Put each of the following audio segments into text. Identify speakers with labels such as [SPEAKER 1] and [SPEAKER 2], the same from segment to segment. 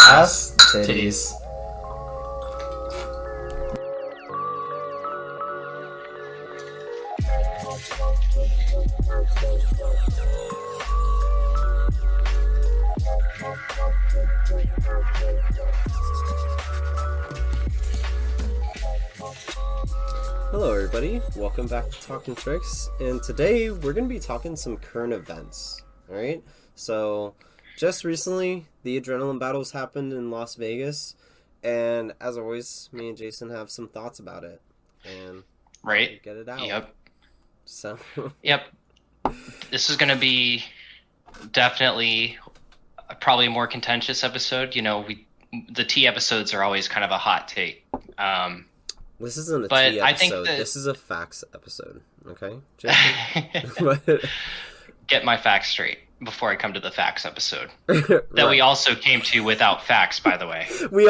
[SPEAKER 1] Ass titties.
[SPEAKER 2] Hello everybody, welcome back to Talking Tricks, and today we're going to be talking some current events, alright? So, just recently, the adrenaline battles happened in Las Vegas, and as always, me and Jason have some thoughts about it, and
[SPEAKER 1] Right.
[SPEAKER 2] get it out.
[SPEAKER 1] Yep.
[SPEAKER 2] So,
[SPEAKER 1] Yep. This is going to be definitely probably a more contentious episode. You know, the tea episodes are always kind of a hot take.
[SPEAKER 2] this isn't a
[SPEAKER 1] But
[SPEAKER 2] tea
[SPEAKER 1] I think
[SPEAKER 2] episode,
[SPEAKER 1] that-
[SPEAKER 2] this is a facts episode, okay, Jason?
[SPEAKER 1] Get my facts straight before I come to the facts episode. That we also came to without facts, by the way.
[SPEAKER 2] We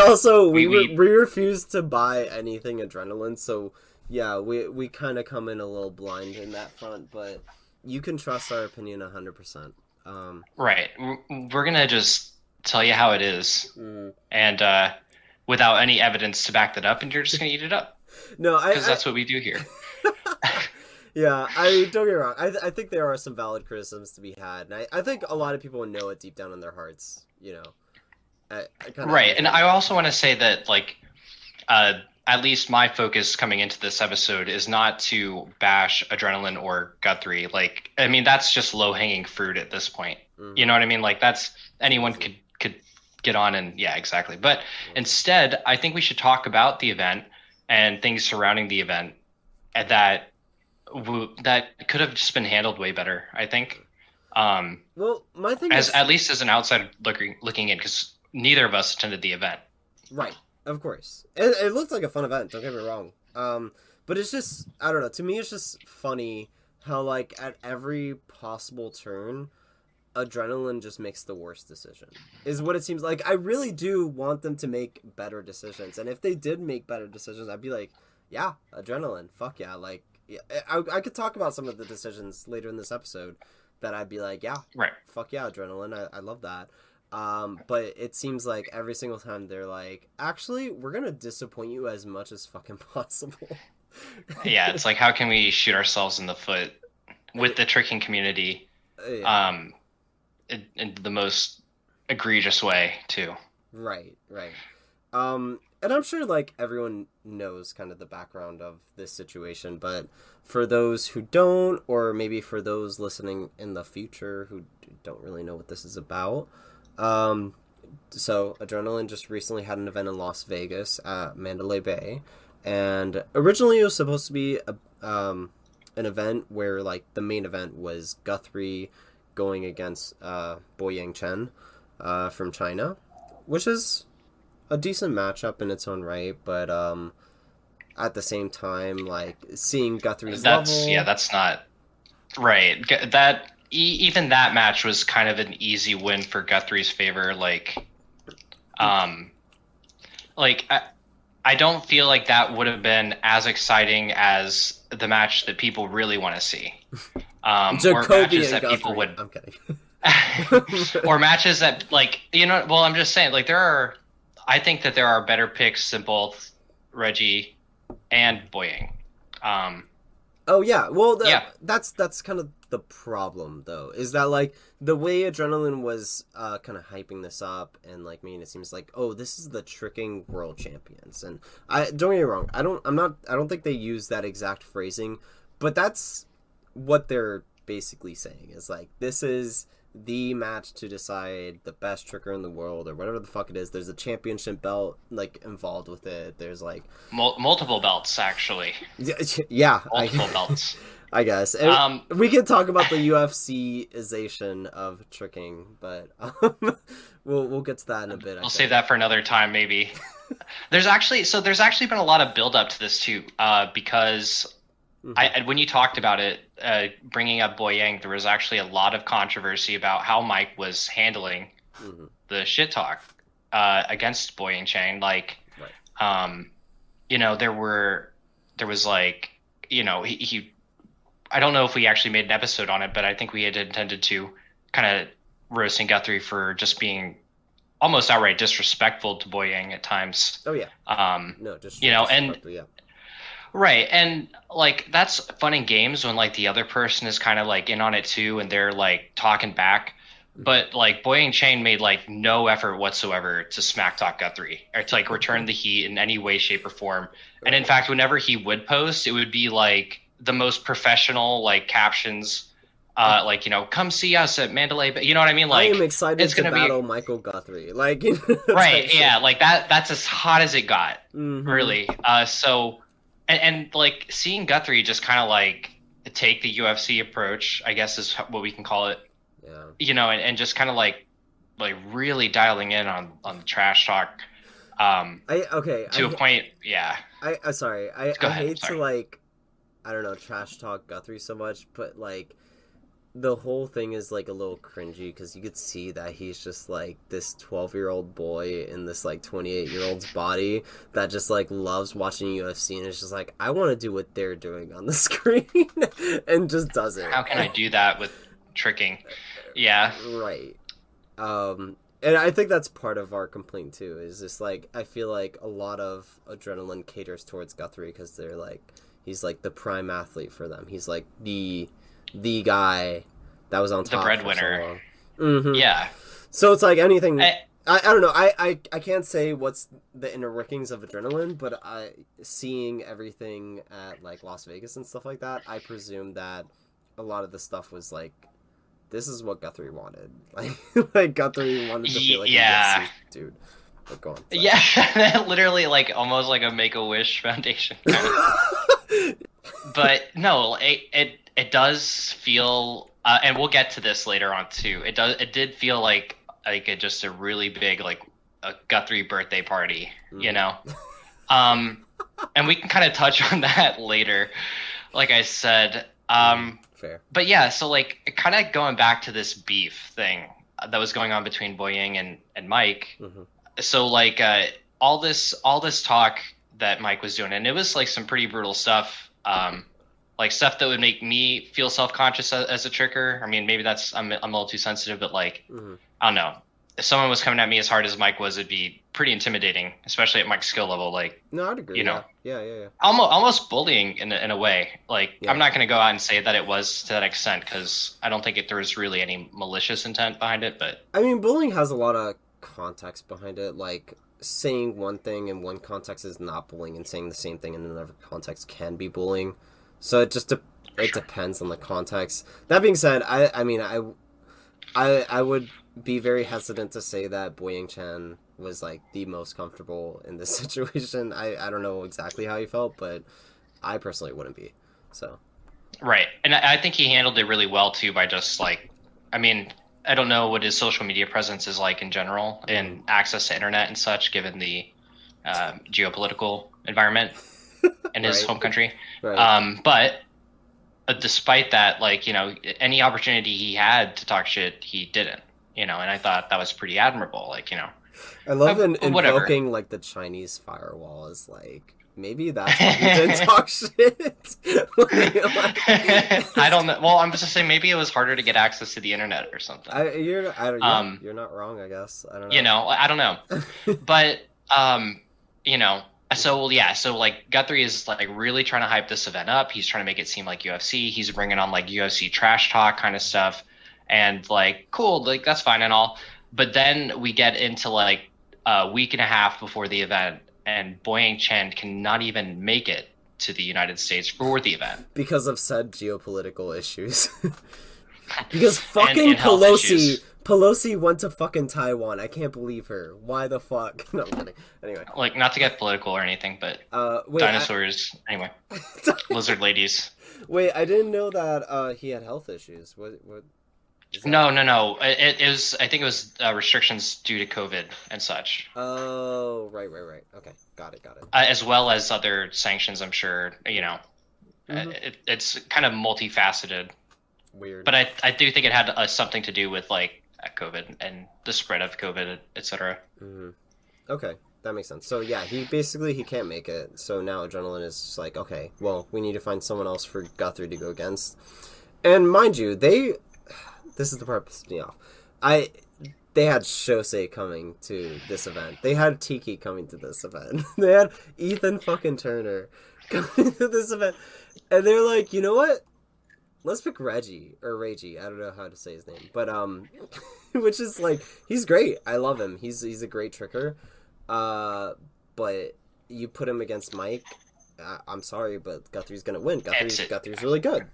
[SPEAKER 2] refused to buy anything adrenaline, so yeah, we kind of come in a little blind in that front, but you can trust our opinion 100%.
[SPEAKER 1] Right. We're going to just tell you how it is, and without any evidence to back that up, and you're just going to eat it up.
[SPEAKER 2] No,
[SPEAKER 1] Because that's what we do here.
[SPEAKER 2] Yeah, I don't get me wrong. I think there are some valid criticisms to be had, and I think a lot of people know it deep down in their hearts, you know. I kinda
[SPEAKER 1] Right, and I also want to say that, like, at least my focus coming into this episode is not to bash Adrenaline or Guthrie. Like, I mean, that's just low-hanging fruit at this point. You know what I mean? Like, that's anyone could get on and yeah, exactly. But instead, I think we should talk about the event and things surrounding the event and that could have just been handled way better, I think.
[SPEAKER 2] Well, my thing is,
[SPEAKER 1] at least as an outsider looking in, because neither of us attended the event.
[SPEAKER 2] right, of course. It looked like a fun event, don't get me wrong. But it's just, I don't know, to me it's just funny how, like, at every possible turn, Adrenaline just makes the worst decision, is what it seems like. I really do want them to make better decisions, and if they did make better decisions, I'd be like, yeah, Adrenaline, fuck yeah, like, yeah, I could talk about some of the decisions later in this episode that I'd be like, yeah,
[SPEAKER 1] right,
[SPEAKER 2] fuck yeah, Adrenaline, I love that. But it seems like every single time they're like, actually, we're gonna disappoint you as much as fucking possible.
[SPEAKER 1] Yeah, it's like, how can we shoot ourselves in the foot with the tricking community, in the most egregious way too.
[SPEAKER 2] Right. And I'm sure, like, everyone knows kind of the background of this situation, but for those who don't, or maybe for those listening in the future who don't really know what this is about, so Adrenaline just recently had an event in Las Vegas at Mandalay Bay, and originally it was supposed to be an event where, like, the main event was Guthrie going against Boyang Chen from China, which is a decent matchup in its own right, but at the same time, like, seeing Guthrie's level...
[SPEAKER 1] Yeah, that's not... Right. Even that match was kind of an easy win for Guthrie's favor. Like, I don't feel like that would have been as exciting as the match that people really want to see. Or matches that people would...
[SPEAKER 2] I'm kidding.
[SPEAKER 1] Or matches that, like, you know, well, I'm just saying, like, I think that there are better picks than both Reggie and Boyang.
[SPEAKER 2] Oh yeah, well, that's kind of the problem, though, is that, like, the way Adrenaline was kind of hyping this up and, like, making it seems like, oh, this is the tricking world champions, and don't get me wrong, I don't think they use that exact phrasing, but that's what they're basically saying, is like, this is the match to decide the best tricker in the world, or whatever the fuck it is. There's a championship belt, like, involved with it. There's, like,
[SPEAKER 1] multiple belts, actually.
[SPEAKER 2] Yeah,
[SPEAKER 1] multiple belts,
[SPEAKER 2] I guess. And we can talk about the UFC-ization of tricking, but we'll get to that in a bit.
[SPEAKER 1] We'll save that for another time, maybe. There's actually been a lot of build up to this too, because when you talked about it, bringing up Boyang, there was actually a lot of controversy about how Mike was handling the shit talk against Boyang Chang. Like, you know, there was like, you know, he I don't know if we actually made an episode on it, but I think we had intended to kind of roasting Guthrie for just being almost outright disrespectful to Boyang at times.
[SPEAKER 2] Oh yeah.
[SPEAKER 1] Um,
[SPEAKER 2] No, just
[SPEAKER 1] you
[SPEAKER 2] straight
[SPEAKER 1] know, and
[SPEAKER 2] disrespectful. Yeah.
[SPEAKER 1] right, and like that's fun in games when like the other person is kind of like in on it too, and they're like talking back.
[SPEAKER 2] Hmm.
[SPEAKER 1] But like Boyang Chain made like no effort whatsoever to smack talk Guthrie or to like return the heat in any way, shape, or form. And in
[SPEAKER 2] Right.
[SPEAKER 1] fact, whenever he would post, it would be like the most professional like captions,
[SPEAKER 2] Oh,
[SPEAKER 1] like come see us at Mandalay Bay. You know what I mean?
[SPEAKER 2] I am
[SPEAKER 1] Like
[SPEAKER 2] excited
[SPEAKER 1] it's
[SPEAKER 2] to
[SPEAKER 1] gonna
[SPEAKER 2] battle
[SPEAKER 1] be
[SPEAKER 2] Michael Guthrie. Like type
[SPEAKER 1] right,
[SPEAKER 2] shit.
[SPEAKER 1] yeah, like that's as hot as it got,
[SPEAKER 2] Mm-hmm.
[SPEAKER 1] really. So and like seeing Guthrie just kind of like take the UFC approach, I guess is what we can call it,
[SPEAKER 2] Yeah.
[SPEAKER 1] and just kind of like really dialing in on the trash talk,
[SPEAKER 2] I okay.
[SPEAKER 1] to a point. Yeah,
[SPEAKER 2] I sorry.
[SPEAKER 1] go
[SPEAKER 2] I
[SPEAKER 1] ahead.
[SPEAKER 2] hate to
[SPEAKER 1] Sorry.
[SPEAKER 2] like I don't know trash talk Guthrie so much, but like the whole thing is like a little cringy because you could see that he's just like this 12-year-old boy in this like 28-year-old's body that just like loves watching UFC and is just like I want to do what they're doing on the screen and just does it.
[SPEAKER 1] How can I do that with tricking? Yeah,
[SPEAKER 2] Right. And I think that's part of our complaint too. Is just like I feel like a lot of adrenaline caters towards Guthrie because they're like he's like the prime athlete for them. He's like the guy that was on
[SPEAKER 1] the
[SPEAKER 2] top for so
[SPEAKER 1] breadwinner.
[SPEAKER 2] long. Mm-hmm.
[SPEAKER 1] Yeah,
[SPEAKER 2] So it's like anything.
[SPEAKER 1] I,
[SPEAKER 2] I don't know. I can't say what's the inner workings of adrenaline, but I seeing everything at like Las Vegas and stuff like that, I presume that a lot of the stuff was like this is what Guthrie wanted. Like Guthrie wanted to feel like a
[SPEAKER 1] yeah,
[SPEAKER 2] UFC dude. But go on. Sorry.
[SPEAKER 1] yeah. Literally, like almost like a Make a Wish Foundation kind of. But no, it does feel, and we'll get to this later on too. It did feel like just a really big like a Guthrie birthday party, you
[SPEAKER 2] Mm.
[SPEAKER 1] know. Um, and we can kind of touch on that later, like I said.
[SPEAKER 2] Mm. Fair.
[SPEAKER 1] But yeah, so like kind of going back to this beef thing that was going on between Boying and Mike.
[SPEAKER 2] Mm-hmm.
[SPEAKER 1] So like all this talk that Mike was doing, and it was like some pretty brutal stuff. Like stuff that would make me feel self-conscious as a tricker. I mean, maybe that's I'm a little too sensitive, but like
[SPEAKER 2] Mm-hmm.
[SPEAKER 1] I don't know. If someone was coming at me as hard as Mike was, it'd be pretty intimidating, especially at Mike's skill level. Like,
[SPEAKER 2] No, I'd agree.
[SPEAKER 1] you know,
[SPEAKER 2] Yeah.
[SPEAKER 1] almost bullying in a way. Like,
[SPEAKER 2] Yeah.
[SPEAKER 1] I'm not going to go out and say that it was to that extent because I don't think there was really any malicious intent behind it. But
[SPEAKER 2] I mean, bullying has a lot of context behind it. Like saying one thing in one context is not bullying, and saying the same thing in another context can be bullying. So it just it
[SPEAKER 1] sure.
[SPEAKER 2] depends on the context. That being said, I mean I would be very hesitant to say that Boyang Chan was like the most comfortable in this situation. I don't know exactly how he felt, but I personally wouldn't be. So
[SPEAKER 1] Right. And I think he handled it really well too by just like, I mean, I don't know what his social media presence is like in general and access to internet and such, given the geopolitical environment in his
[SPEAKER 2] right,
[SPEAKER 1] home country.
[SPEAKER 2] right.
[SPEAKER 1] But despite that, like, any opportunity he had to talk shit, he didn't, and I thought that was pretty admirable. Like,
[SPEAKER 2] I love
[SPEAKER 1] whatever.
[SPEAKER 2] invoking like the Chinese firewall as like maybe that's why he didn't talk shit.
[SPEAKER 1] I don't know. Well, I'm just saying maybe it was harder to get access to the internet or something.
[SPEAKER 2] Yeah, you're not wrong. I guess I don't
[SPEAKER 1] I don't know,
[SPEAKER 2] know.
[SPEAKER 1] but you know, so yeah, so like Guthrie is like really trying to hype this event up. He's trying to make it seem like UFC. He's bringing on like UFC trash talk kind of stuff, and like cool, like that's fine and all. But then we get into like a week and a half before the event, and Boyang Chen cannot even make it to the United States for the event.
[SPEAKER 2] Because of said geopolitical issues. Because
[SPEAKER 1] and,
[SPEAKER 2] fucking
[SPEAKER 1] and health issues.
[SPEAKER 2] Pelosi went to fucking Taiwan. I can't believe her. Why the fuck? No, I'm kidding. Anyway.
[SPEAKER 1] Like, not to get political or anything, but
[SPEAKER 2] Wait.
[SPEAKER 1] dinosaurs. Anyway, lizard ladies.
[SPEAKER 2] Wait, I didn't know that he had health issues. What is that?
[SPEAKER 1] No. It was. I think it was restrictions due to COVID and such,
[SPEAKER 2] Oh, right. Okay, got it.
[SPEAKER 1] as well as other sanctions. I'm sure.
[SPEAKER 2] Mhm.
[SPEAKER 1] It's kind of multifaceted,
[SPEAKER 2] Weird.
[SPEAKER 1] but I do think it had something to do with like COVID and the spread of COVID, etc.
[SPEAKER 2] Mm-hmm. Okay, that makes sense. So yeah, he can't make it. So now Adrenaline is just like, okay, well, we need to find someone else for Guthrie to go against. And mind you, this is the part that pisses me off. they had Shosei coming to this event. They had Tiki coming to this event. They had Ethan fucking Turner coming to this event. And they're like, you know what? Let's pick Reggie or Reggie. I don't know how to say his name, but which is like he's great. I love him. He's a great tricker. But you put him against Mike. I'm sorry, but Guthrie's gonna win. Guthrie's really good.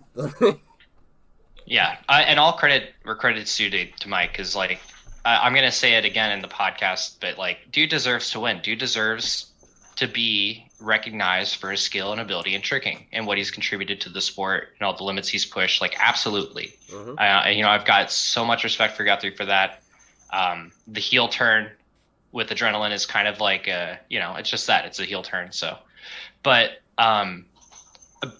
[SPEAKER 1] Yeah, and all credit's due to Mike, because like I'm gonna say it again in the podcast, but like dude deserves to win. Dude deserves to be recognized for his skill and ability in tricking and what he's contributed to the sport and all the limits he's pushed. Like absolutely, I've got so much respect for Guthrie for that. The heel turn with Adrenaline is kind of like it's just that it's a heel turn. So, but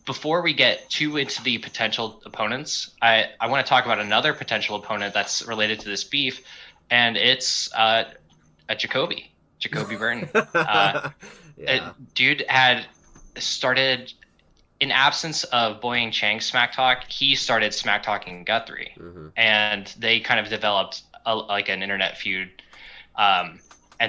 [SPEAKER 1] before we get too into the potential opponents, I want to talk about another potential opponent that's related to this beef, and it's a Jacoby Burton. Dude had started, in absence of Boying Chang smack talk, he started smack talking Guthrie, and they kind of developed like an internet feud, and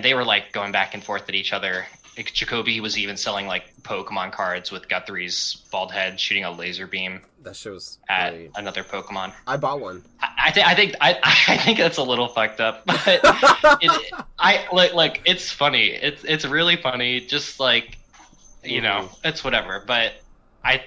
[SPEAKER 1] they were like going back and forth at each other. Like, Jacoby was even selling like Pokemon cards with Guthrie's bald head shooting a laser beam.
[SPEAKER 2] That shows
[SPEAKER 1] at
[SPEAKER 2] great.
[SPEAKER 1] Another Pokemon.
[SPEAKER 2] I bought one.
[SPEAKER 1] I think that's a little fucked up, but it's funny. It's really funny. Just like, it's whatever. But I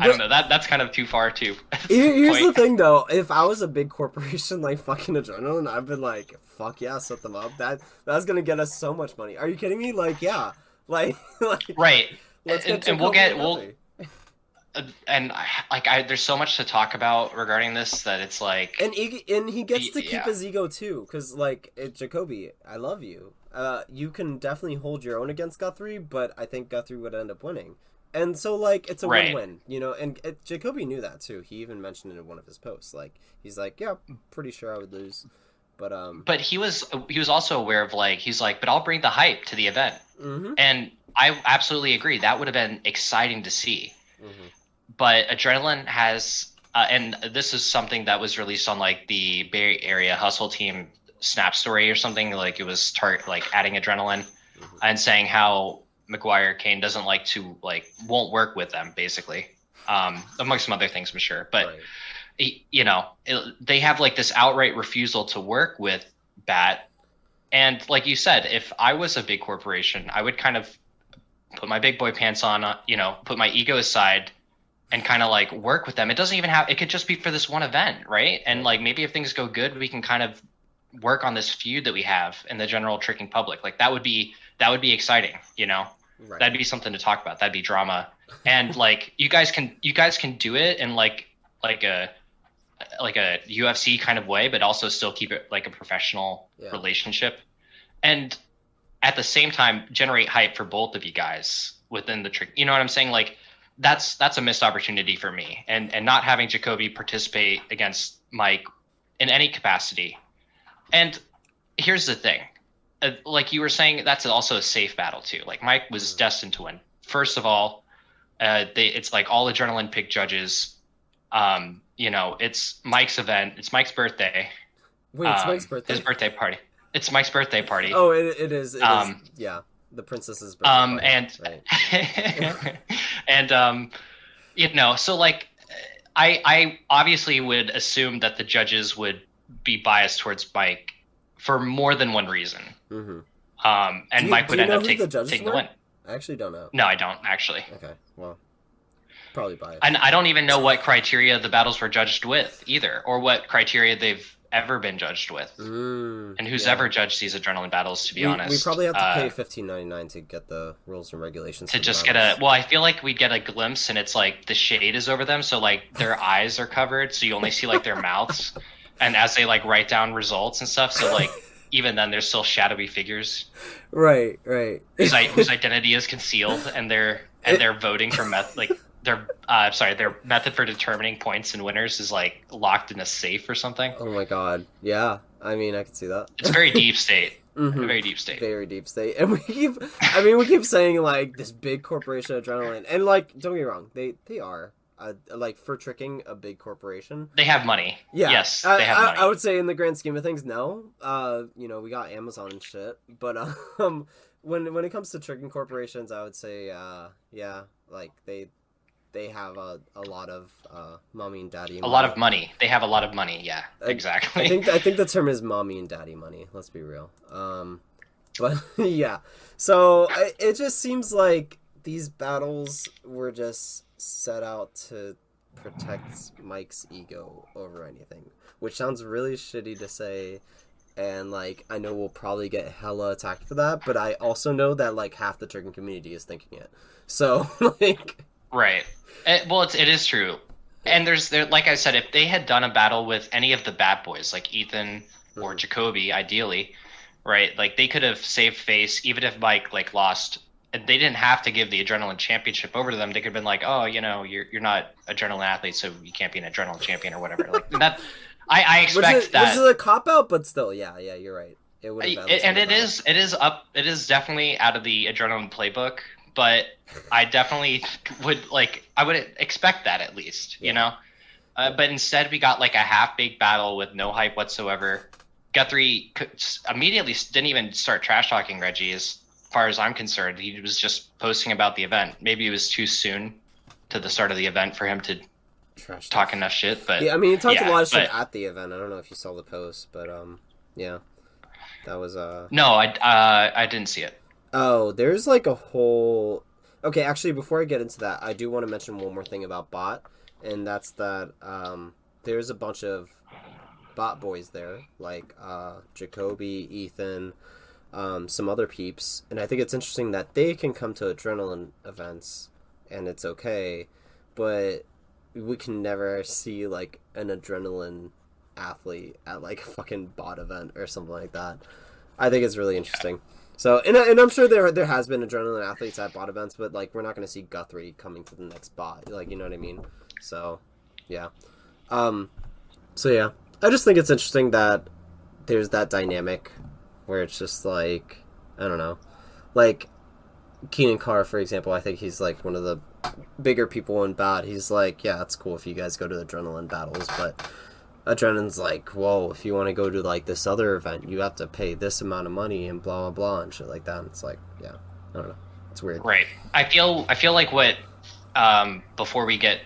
[SPEAKER 1] don't know. That's kind of too far too.
[SPEAKER 2] Here's the thing, though. If I was a big corporation like fucking Adrenaline, I've been like, fuck yeah, set them up. That's gonna get us so much money. Are you kidding me? Like, yeah, like
[SPEAKER 1] right.
[SPEAKER 2] Let's get
[SPEAKER 1] and there's so much to talk about regarding this that it's like,
[SPEAKER 2] and he gets to keep his ego too, because like Jacoby, I love you. You can definitely hold your own against Guthrie, but I think Guthrie would end up winning. And so, like, it's a win-win, and Jacoby knew that, too. He even mentioned it in one of his posts. Like, he's like, yeah, I'm pretty sure I would lose. But
[SPEAKER 1] he was also aware of, like, he's like, but I'll bring the hype to the event. And I absolutely agree. That would have been exciting to see. But Adrenaline has, and this is something that was released on, like, the Bay Area Hustle Team Snap Story or something. Like, it was adding Adrenaline and saying how McGuire Kane doesn't won't work with them, basically, amongst some other things, I'm sure. But they have like this outright refusal to work with Bat. And like you said, if I was a big corporation, I would kind of put my big boy pants on, put my ego aside and kind of like work with them. It doesn't even it could just be for this one event, right? And like maybe if things go good, we can kind of work on this feud that we have in the general tricking public. Like that would be exciting, Right. That'd be something to talk about. That'd be drama. And like you guys can do it in like a UFC kind of way, but also still keep it like a professional relationship. And at the same time generate hype for both of you guys within the trick. You know what I'm saying? Like that's a missed opportunity for me. And not having Jacoby participate against Mike in any capacity. And here's the thing. Like you were saying, that's also a safe battle too. Like Mike was destined to win. First of all, it's like all Adrenaline pick judges. It's Mike's event. It's Mike's birthday.
[SPEAKER 2] Wait, it's Mike's birthday?
[SPEAKER 1] His birthday party. It's Mike's birthday party.
[SPEAKER 2] Oh, it is. It is. Yeah, the princess's birthday party.
[SPEAKER 1] And so like, I obviously would assume that the judges would be biased towards Mike for more than one reason. And Mike would end up taking the win.
[SPEAKER 2] I actually don't know.
[SPEAKER 1] No, I don't actually.
[SPEAKER 2] Okay, well, probably biased.
[SPEAKER 1] And I don't even know what criteria the battles were judged with either, or what criteria they've ever been judged with, and who's ever judged these Adrenaline battles. To be honest,
[SPEAKER 2] we probably have to pay $15.99 to get the rules and regulations.
[SPEAKER 1] To just get I feel like we'd get a glimpse, and it's like the shade is over them, so like their eyes are covered, so you only see like their mouths, and as they like write down results and stuff, so like. Even then, there's still shadowy figures,
[SPEAKER 2] right,
[SPEAKER 1] whose identity is concealed, and they're voting for their method for determining points and winners is like locked in a safe or something.
[SPEAKER 2] Oh my god, yeah. I mean, I can see that.
[SPEAKER 1] It's very deep state. Very deep state.
[SPEAKER 2] Very deep state. And we keep saying like this big corporation Adrenaline, and like don't get me wrong, they are, like for tricking a big corporation.
[SPEAKER 1] They have money.
[SPEAKER 2] Yeah,
[SPEAKER 1] Yes, they have money.
[SPEAKER 2] I would say in the grand scheme of things, no. We got Amazon and shit, but when it comes to tricking corporations, I would say yeah, like they have a lot of mommy and daddy money.
[SPEAKER 1] A lot of money. They have a lot of money. Yeah, exactly.
[SPEAKER 2] I think the term is mommy and daddy money. Let's be real. But yeah, so it just seems like these battles were just set out to protect Mike's ego over anything, which sounds really shitty to say, and like I know we'll probably get hella attacked for that, but I also know that like half the tricking community is thinking it. So like,
[SPEAKER 1] right. It is true. And there, like I said, if they had done a battle with any of the bad boys, like Ethan or Jacoby, ideally, right? Like they could have saved face, even if Mike like lost. And they didn't have to give the Adrenaline Championship over to them. They could have been like, oh, you're not Adrenaline athlete, so you can't be an Adrenaline champion or whatever. Like that, I expect that.
[SPEAKER 2] Which is a cop out, but still, yeah, you're right. It would have.
[SPEAKER 1] And it is definitely out of the Adrenaline playbook. But I definitely I would expect that at least, you know? But instead we got like a half-baked battle with no hype whatsoever. Guthrie immediately didn't even start trash-talking Reggie as far as I'm concerned. He was just posting about the event. Maybe it was too soon to the start of the event for him to talk enough shit. But
[SPEAKER 2] yeah, I mean, he talked a lot of shit at the event. I don't know if you saw the post, but yeah. That was...
[SPEAKER 1] No, I didn't see it.
[SPEAKER 2] Oh, there's like a whole... Okay, actually, before I get into that, I do want to mention one more thing about bot, and that's that there's a bunch of bot boys there, like Jacoby, Ethan, some other peeps, and I think it's interesting that they can come to Adrenaline events, and it's okay, but we can never see like an Adrenaline athlete at like a fucking bot event or something like that. I think it's really interesting. So, and I'm sure there has been Adrenaline athletes at bot events, but, like, we're not going to see Guthrie coming to the next bot. Like, you know what I mean? So, yeah. So, yeah. I just think it's interesting that there's that dynamic where it's just, like, I don't know. Like, Keenan Carr, for example, I think he's, like, one of the bigger people in bot. He's like, yeah, it's cool if you guys go to the Adrenaline battles, but... Adrenaline's like, whoa, if you want to go to, like, this other event, you have to pay this amount of money and blah, blah, blah, and shit like that. And it's like, yeah, I don't know. It's weird.
[SPEAKER 1] Right. I feel like what, before we get,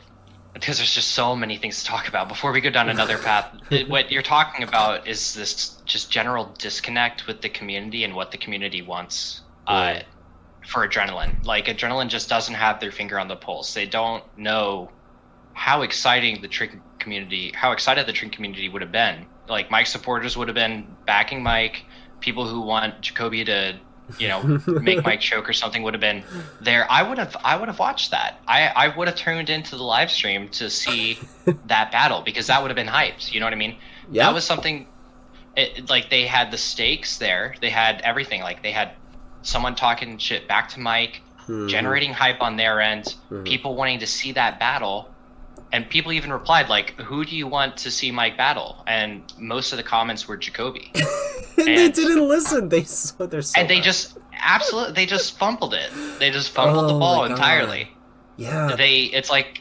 [SPEAKER 1] because there's just so many things to talk about, before we go down another path, what you're talking about is this just general disconnect with the community and what the community wants for Adrenaline. Like, Adrenaline just doesn't have their finger on the pulse. They don't know how excited the trick community would have been. Like, Mike supporters would have been backing Mike. People who want Jacoby to, make Mike choke or something would have been there. I would have watched that. I would have tuned into the live stream to see that battle, because that would have been hyped. You know what I mean? Yeah. That was something. Like, they had the stakes there. They had everything. Like, they had someone talking shit back to Mike, generating hype on their end. People wanting to see that battle. And people even replied, like, who do you want to see Mike battle? And most of the comments were Jacoby.
[SPEAKER 2] and they didn't listen. They're so
[SPEAKER 1] and they just fumbled it. They just fumbled the ball entirely.
[SPEAKER 2] Yeah.
[SPEAKER 1] It's like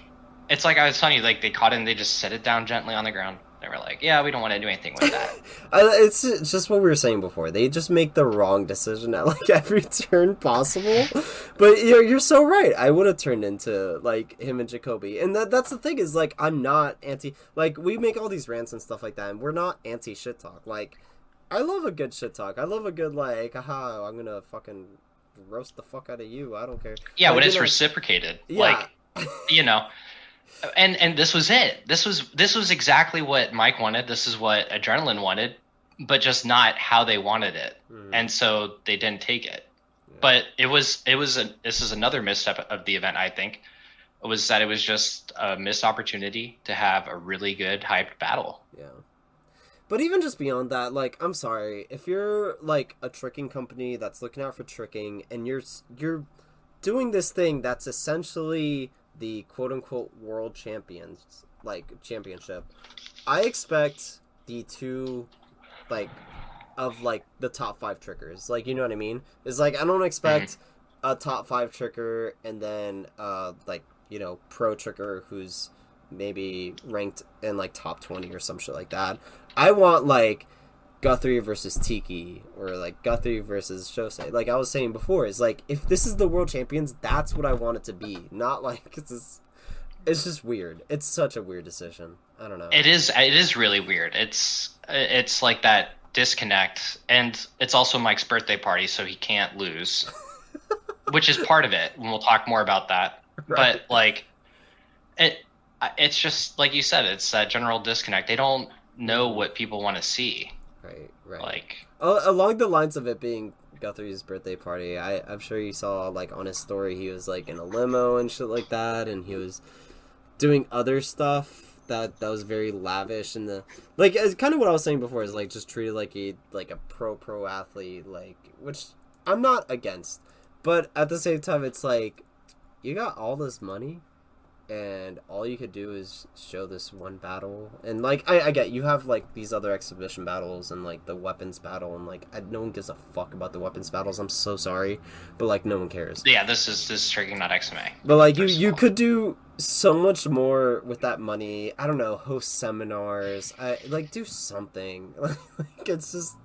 [SPEAKER 1] I was telling you, like, they caught it and they just set it down gently on the ground. They were like, yeah, we don't want to do anything with that.
[SPEAKER 2] It's just what we were saying before. They just make the wrong decision at, like, every turn possible. But you're so right. I would have turned into, like, him and Jacoby. And that's the thing is, like, I'm not anti... Like, we make all these rants and stuff like that, and we're not anti-shit talk. Like, I love a good shit talk. I love a good, like, aha, I'm gonna fucking roast the fuck out of you. I don't care.
[SPEAKER 1] Yeah,
[SPEAKER 2] like,
[SPEAKER 1] when it's reciprocated.
[SPEAKER 2] Yeah.
[SPEAKER 1] Like, And this was it. This was exactly what Mike wanted. This is what Adrenaline wanted, but just not how they wanted it. And so they didn't take it. Yeah. But this is another misstep of the event, I think. It was just a missed opportunity to have a really good hyped battle.
[SPEAKER 2] Yeah. But even just beyond that, like, I'm sorry, if you're like a tricking company that's looking out for tricking and you're doing this thing that's essentially the quote-unquote world champions, like, championship, I expect the two, like, of, like, the top 5 trickers. Like, you know what I mean? It's like, I don't expect a top 5 tricker and then, like, pro trigger who's maybe ranked in like top 20 or some shit like that. I want like Guthrie versus Tiki, or like Guthrie versus Shosei. Like I was saying before, is like if this is the world champions, that's what I want it to be. Not like it's just weird. It's such a weird decision. I don't know.
[SPEAKER 1] It is really weird. It's like that disconnect, and it's also Mike's birthday party, so he can't lose, which is part of it. And we'll talk more about that. Right. But like it's just like you said, it's that general disconnect. They don't know what people want to see.
[SPEAKER 2] Right.
[SPEAKER 1] Like
[SPEAKER 2] along the lines of it being Guthrie's birthday party, I'm sure you saw like on his story he was like in a limo and shit like that, and he was doing other stuff that was very lavish, and like it's kind of what I was saying before, is like just treated like a pro athlete, like, which I'm not against, but at the same time it's like you got all this money and all you could do is show this one battle, and like I get you have like these other exhibition battles and like the weapons battle, and like no one gives a fuck about the weapons battles. I'm so sorry, but like no one cares.
[SPEAKER 1] Yeah, this is Striking, not XMA.
[SPEAKER 2] But like you could do so much more with that money. I don't know, host seminars. Like do something. Like it's just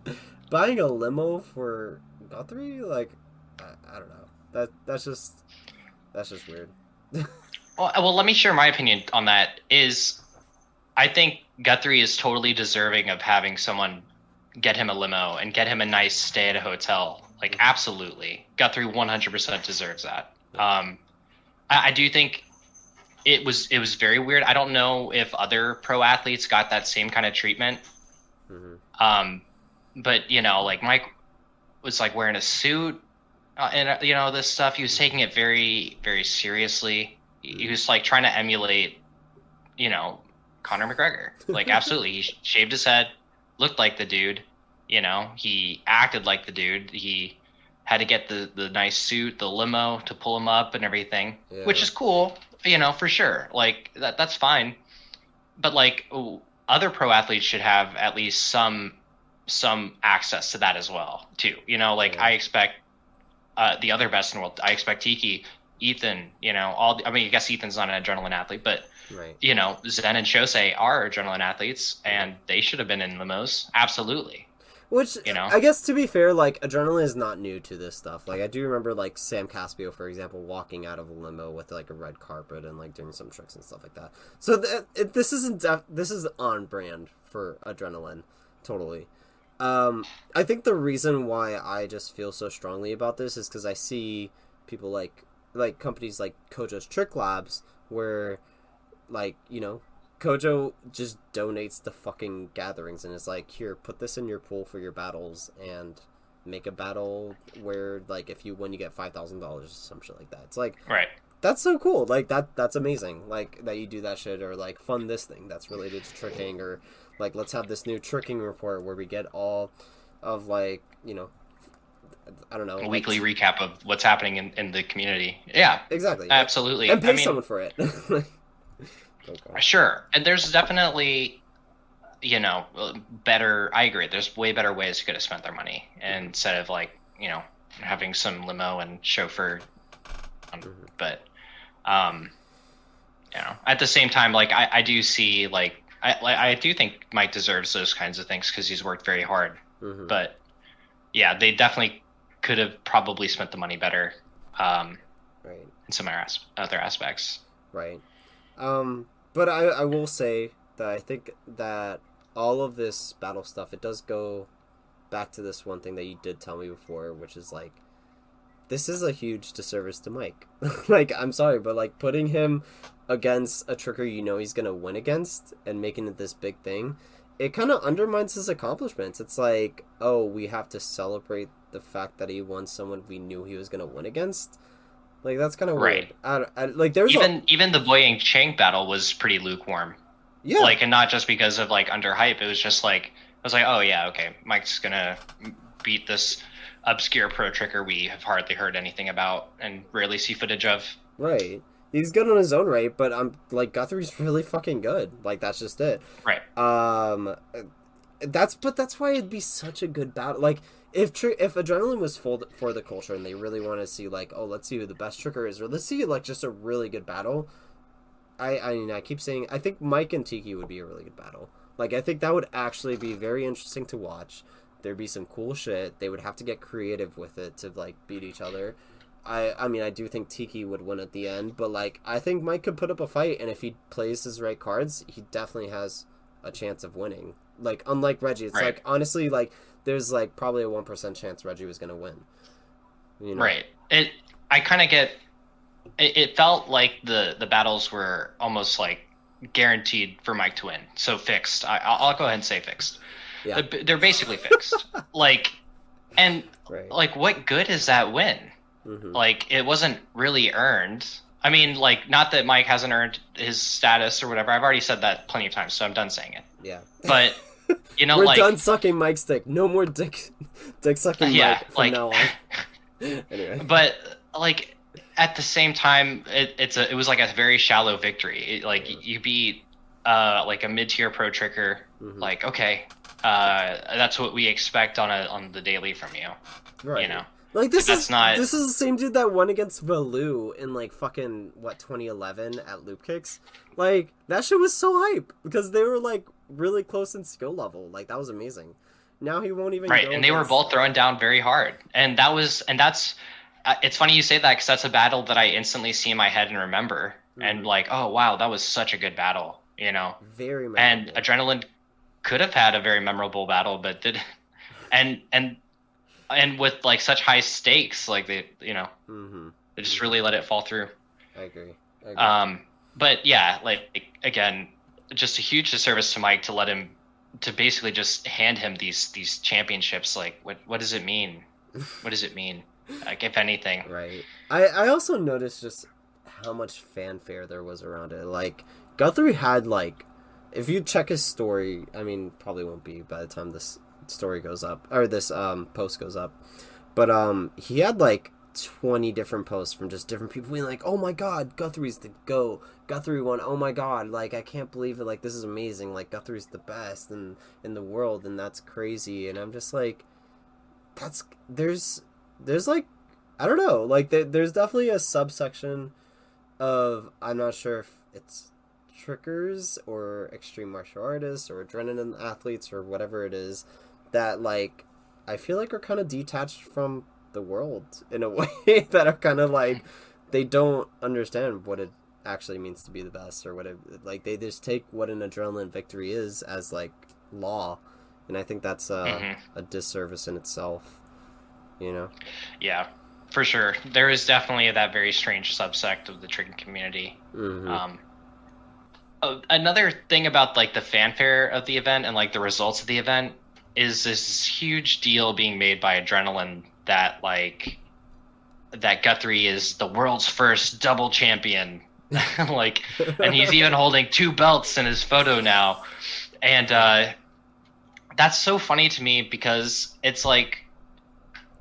[SPEAKER 2] buying a limo for Guthrie. Like I don't know. That's just weird.
[SPEAKER 1] Well, let me share my opinion on that. I think Guthrie is totally deserving of having someone get him a limo and get him a nice stay at a hotel. Like, absolutely. Guthrie 100% deserves that. I do think it was very weird. I don't know if other pro athletes got that same kind of treatment. Mm-hmm. But, like Mike was like wearing a suit and, this stuff. He was taking it very, very seriously. He was like trying to emulate, Conor McGregor. Like, absolutely. He shaved his head, looked like the dude, he acted like the dude. He had to get the nice suit, the limo to pull him up and everything, which is cool, for sure. Like that's fine. But like other pro athletes should have at least some access to that as well too. I expect the other best in the world. I expect Tiki, Ethan, I guess Ethan's not an adrenaline athlete, but
[SPEAKER 2] right.
[SPEAKER 1] Zen and Shosei are adrenaline athletes, and they should have been in limos. Absolutely.
[SPEAKER 2] Which, I guess to be fair, like, adrenaline is not new to this stuff. Like, I do remember, like, Sam Caspio, for example, walking out of a limo with, like, a red carpet and, like, doing some tricks and stuff like that. So this is on brand for adrenaline, totally. I think the reason why I just feel so strongly about this is because I see people like companies like Kojo's Trick Labs, where, like, Kojo just donates the fucking gatherings and is like, here, put this in your pool for your battles and make a battle where, like, if you win, you get $5,000 or some shit like that. It's like,
[SPEAKER 1] right.
[SPEAKER 2] That's so cool. Like, that's amazing. Like, that you do that shit, or like fund this thing that's related to tricking, or like, let's have this new tricking report where we get all of, like, I don't know,
[SPEAKER 1] a weekly recap of what's happening in the community. Yeah,
[SPEAKER 2] exactly.
[SPEAKER 1] Absolutely.
[SPEAKER 2] And pay someone for it.
[SPEAKER 1] Okay. Sure. And there's definitely, better, I agree. There's way better ways you could have spent their money instead of like, having some limo and chauffeur. But, at the same time, like I do see, like, I do think Mike deserves those kinds of things because he's worked very hard. Mm-hmm. But yeah, they definitely could have probably spent the money better. Right. In some other aspects.
[SPEAKER 2] Right. But I will say that I think that all of this battle stuff, it does go back to this one thing that you did tell me before, which is like, this is a huge disservice to Mike. Like, I'm sorry, but like putting him against a tricker he's going to win against and making it this big thing, it kind of undermines his accomplishments. It's like, oh, we have to celebrate the fact that he won someone we knew he was going to win against. Like, that's kind of weird.
[SPEAKER 1] Right.
[SPEAKER 2] Like, there's
[SPEAKER 1] even the Boy and Chang battle was pretty lukewarm. Yeah. Like, and not just because of like underhype. It was just like, I was like, oh yeah, okay, Mike's gonna beat this obscure pro tricker we have hardly heard anything about and rarely see footage of.
[SPEAKER 2] Right. He's good on his own right, but I'm like, Guthrie's really fucking good. Like, that's just it.
[SPEAKER 1] Right.
[SPEAKER 2] That's why it'd be such a good battle. Like, if Adrenaline was for the culture and they really want to see like, oh, let's see who the best trigger is, or let's see like just a really good battle. I mean, I keep saying I think Mike and Tiki would be a really good battle. Like, I think that would actually be very interesting to watch. There'd be some cool shit. They would have to get creative with it to like beat each other. I mean, I do think Tiki would win at the end, but like I think Mike could put up a fight, and if he plays his right cards, he definitely has a chance of winning. Like, unlike Reggie, it's
[SPEAKER 1] Right.
[SPEAKER 2] like honestly, like there's like probably a 1% chance Reggie was gonna win. You know?
[SPEAKER 1] Right. I kind of get. It felt like the battles were almost like guaranteed for Mike to win. So fixed. I'll go ahead and say fixed.
[SPEAKER 2] Yeah.
[SPEAKER 1] They're basically fixed. Like, and
[SPEAKER 2] Right.
[SPEAKER 1] like, what good is that win?
[SPEAKER 2] Mm-hmm.
[SPEAKER 1] Like, it wasn't really earned. I mean, like, not that Mike hasn't earned his status or whatever. I've already said that plenty of times, so I'm done saying it.
[SPEAKER 2] Yeah.
[SPEAKER 1] But you know,
[SPEAKER 2] We're
[SPEAKER 1] like,
[SPEAKER 2] done sucking Mike's dick. No more dick sucking
[SPEAKER 1] yeah,
[SPEAKER 2] Mike from
[SPEAKER 1] like,
[SPEAKER 2] now on. Anyway.
[SPEAKER 1] but like at the same time, it was like a very shallow victory. You beat like a mid-tier pro trigger.
[SPEAKER 2] Mm-hmm.
[SPEAKER 1] Like, okay, that's what we expect on the daily from you.
[SPEAKER 2] Right.
[SPEAKER 1] You know.
[SPEAKER 2] Like this
[SPEAKER 1] That's
[SPEAKER 2] is
[SPEAKER 1] not-
[SPEAKER 2] this is the same dude that won against Valoo in like fucking 2011 at Loop Kicks. Like that shit was so hype because they were like really close in skill level. Like that was amazing. Now he won't even
[SPEAKER 1] Right,
[SPEAKER 2] go
[SPEAKER 1] and they were
[SPEAKER 2] against-
[SPEAKER 1] both throwing down very hard, and that's. It's funny you say that because that's a battle that I instantly see in my head and remember, and like, oh wow, that was such a good battle, you know.
[SPEAKER 2] very memorable.
[SPEAKER 1] And Adrenaline could have had a very memorable battle, but did, and with like such high stakes, like they, you know,
[SPEAKER 2] Mm-hmm.
[SPEAKER 1] they just really let it fall through.
[SPEAKER 2] I agree.
[SPEAKER 1] But yeah, like again, just a huge disservice to Mike to let him to basically just hand him these championships. Like, what does it mean? What does it mean? Like, if anything.
[SPEAKER 2] Right. I also noticed just how much fanfare there was around it. Like, Guthrie had, like, if you check his story, I mean, probably won't be by the time this story goes up, or this post goes up, but he had, like, 20 different posts from just different people being like, oh my god, Guthrie's the GOAT. Guthrie won, oh my god, like, I can't believe it, like, this is amazing, like, Guthrie's the best in the world, and that's crazy, and I'm just like, there's like, I don't know, like there's definitely a subsection of, I'm not sure if it's trickers or extreme martial artists or adrenaline athletes or whatever it is that like I feel like are kind of detached from the world in a way that are kind of like they don't understand what it actually means to be the best or what it, like they just take what an adrenaline victory is as like law, and I think that's a disservice in itself. You know?
[SPEAKER 1] Yeah, for sure. There is definitely that very strange subsect of the tricking community.
[SPEAKER 2] Mm-hmm.
[SPEAKER 1] Another thing about like the fanfare of the event and like the results of the event is this huge deal being made by Adrenaline that like that Guthrie is the world's first double champion. Like, and he's even holding 2 belts in his photo now. And that's so funny to me because it's like,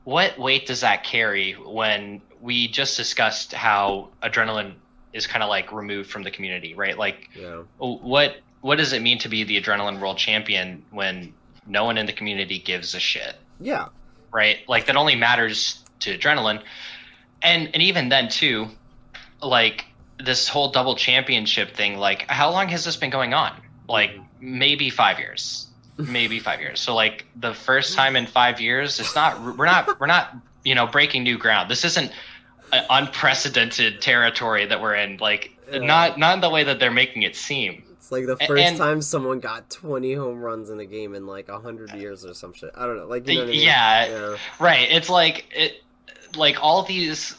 [SPEAKER 1] what weight does that carry when we just discussed how Adrenaline is kind of like removed from the community, right? Like,
[SPEAKER 2] Yeah.
[SPEAKER 1] what does it mean to be the Adrenaline world champion when no one in the community gives a shit,
[SPEAKER 2] Yeah.
[SPEAKER 1] right? Like, that only matters to Adrenaline. And even then too, like this whole double championship thing, like how long has this been going on? Like maybe 5 years. Maybe 5 years. So like the first time in 5 years, it's not we're not you know, breaking new ground. This isn't unprecedented territory that we're in. Like not in the way that they're making it seem.
[SPEAKER 2] It's like the first time someone got 20 home runs in a game in like 100 years or some shit. I don't know. Like, you know what I mean?
[SPEAKER 1] Yeah. Right. It's like all these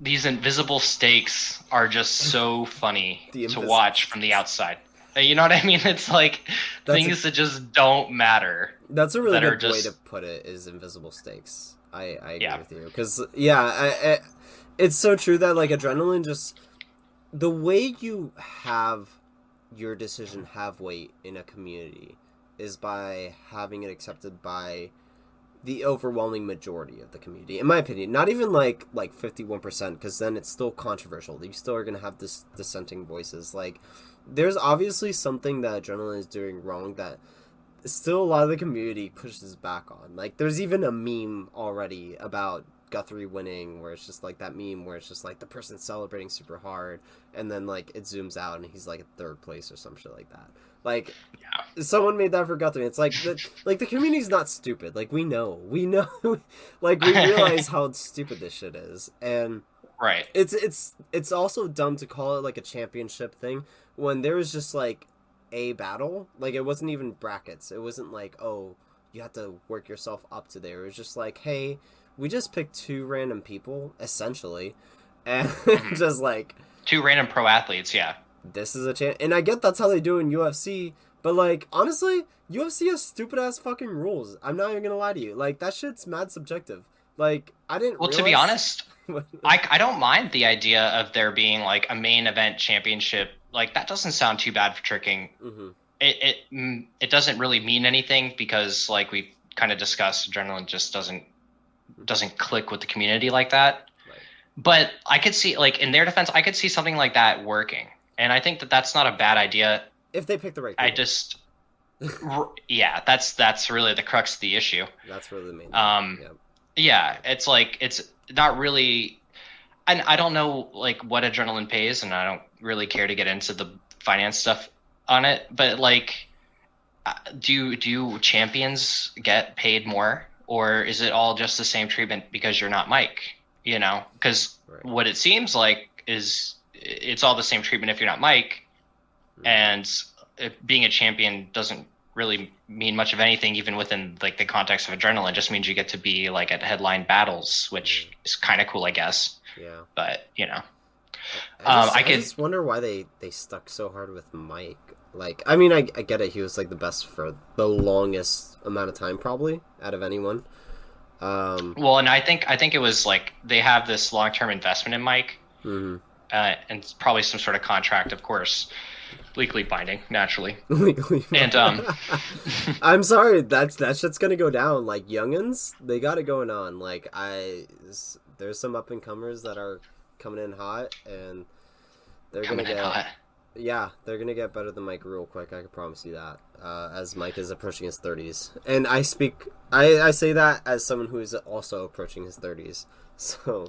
[SPEAKER 1] invisible stakes are just so funny to watch from the outside. You know what I mean? It's like things that just don't matter.
[SPEAKER 2] That's a really good way to put it, is invisible stakes. I agree with you. Because, it's so true that, like, Adrenaline just... The way you have your decision have weight in a community is by having it accepted by the overwhelming majority of the community, in my opinion. Not even, like 51%, because then it's still controversial. You still are going to have dissenting voices. Like... There's obviously something that Adrenaline is doing wrong that still a lot of the community pushes back on. Like, there's even a meme already about Guthrie winning, where it's just like that meme where it's just like the person celebrating super hard, and then like it zooms out and he's like in third place or some shit like that. Like,
[SPEAKER 1] Yeah.
[SPEAKER 2] someone made that for Guthrie. It's like the community's not stupid. Like, we know, like we realize how stupid this shit is, and
[SPEAKER 1] Right.
[SPEAKER 2] it's also dumb to call it like a championship thing when there was just like a battle. Like, it wasn't even brackets. It wasn't like, oh, you have to work yourself up to there. It was just like, hey, we just picked two random people essentially, and
[SPEAKER 1] Mhm.
[SPEAKER 2] just like,
[SPEAKER 1] Two random pro athletes, yeah.
[SPEAKER 2] this is a chance. And I get that's how they do in UFC, but like, honestly, UFC has stupid ass fucking rules. I'm not even gonna lie to you. Like, that shit's mad subjective. Like, I didn't
[SPEAKER 1] Well, to
[SPEAKER 2] realize.
[SPEAKER 1] be honest, I don't mind the idea of there being like a main event championship. Like, that doesn't sound too bad for tricking.
[SPEAKER 2] Mm-hmm.
[SPEAKER 1] It doesn't really mean anything because, like we kind of discussed, adrenaline just doesn't click with the community like that.
[SPEAKER 2] Right.
[SPEAKER 1] But I could see, like, in their defense, I could see something like that working, and I think that that's not a bad idea.
[SPEAKER 2] If they pick the right
[SPEAKER 1] I
[SPEAKER 2] people.
[SPEAKER 1] just, yeah, that's really the crux of the issue.
[SPEAKER 2] That's really the main thing.
[SPEAKER 1] Um,
[SPEAKER 2] Yeah.
[SPEAKER 1] Yeah, it's like it's not really. And I don't know like what adrenaline pays, and I don't really care to get into the finance stuff on it. But like, do champions get paid more, or is it all just the same treatment because you're not Mike? You know, because
[SPEAKER 2] Right.
[SPEAKER 1] what it seems like is it's all the same treatment if you're not Mike,
[SPEAKER 2] Mhm.
[SPEAKER 1] and being a champion doesn't really mean much of anything, even within like the context of adrenaline. It just means you get to be like at headline battles, which is kind of cool, I guess.
[SPEAKER 2] Yeah.
[SPEAKER 1] But you know,
[SPEAKER 2] I
[SPEAKER 1] I could.
[SPEAKER 2] just wonder why they stuck so hard with Mike. Like, I mean, I get it. He was like the best for the longest amount of time, probably out of anyone.
[SPEAKER 1] Well, and I think it was like they have this long term investment in Mike,
[SPEAKER 2] Mhm.
[SPEAKER 1] and probably some sort of contract, of course, legally binding, naturally.
[SPEAKER 2] Legally.
[SPEAKER 1] And
[SPEAKER 2] I'm sorry, that shit's gonna go down. Like, youngins, they got it going on. Like, there's some up and comers that are coming in hot, and they're
[SPEAKER 1] coming
[SPEAKER 2] gonna
[SPEAKER 1] in
[SPEAKER 2] get.
[SPEAKER 1] hot.
[SPEAKER 2] Yeah, they're gonna get better than Mike real quick. I can promise you that. As Mike is approaching his 30s, and I say that as someone who is also approaching his 30s. So.